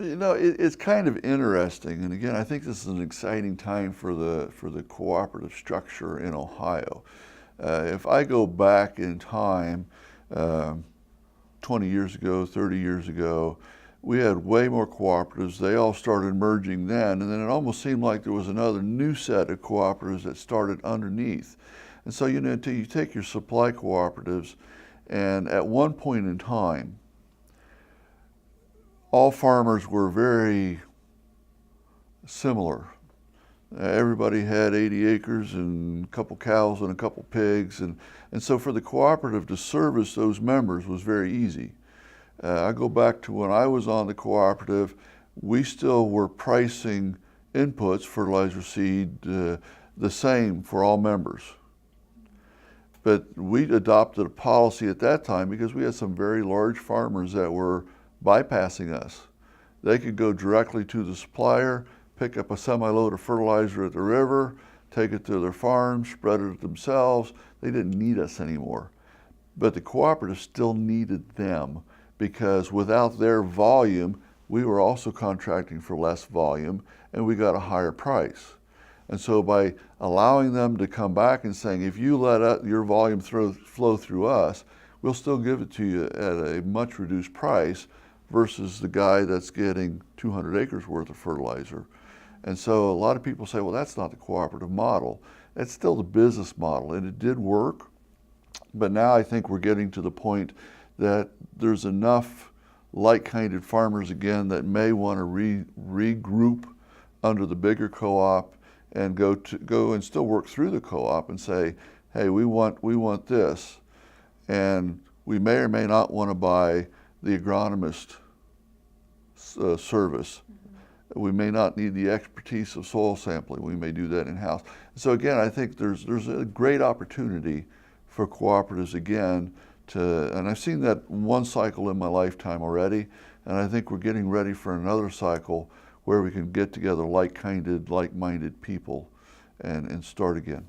It's kind of interesting, and again, I think this is an exciting time for the cooperative structure in Ohio. If I go back in time, um 20 years ago, 30 years ago, we had way more cooperatives. They all started merging then, and then it almost seemed like there was another new set of cooperatives that started underneath. And so, until you take your supply cooperatives, and at one point in time, all farmers were very similar. Everybody had 80 acres and a couple cows and a couple pigs, and so for the cooperative to service those members was very easy. I go back to when I was on the cooperative, we still were pricing inputs, fertilizer, seed, the same for all members. But we adopted a policy at that time because we had some very large farmers that were bypassing us. They could go directly to the supplier, pick up a semi-load of fertilizer at the river, take it to their farm, spread it themselves. They didn't need us anymore. But the cooperative still needed them because without their volume, we were also contracting for less volume and we got a higher price. And so by allowing them to come back and saying, if you let your volume flow through us, we'll still give it to you at a much reduced price versus the guy that's getting 200 acres worth of fertilizer. And so a lot of people say, well, that's not the cooperative model. It's still the business model, and it did work. But now I think we're getting to the point that there's enough like-minded farmers again that may want to regroup under the bigger co-op and go and still work through the co-op and say, hey, we want this, and we may or may not want to buy the agronomist service. We may not need the expertise of soil sampling. We may do that in-house. So again, I think there's a great opportunity for cooperatives again and I've seen that one cycle in my lifetime already, and I think we're getting ready for another cycle where we can get together like-minded people and start again.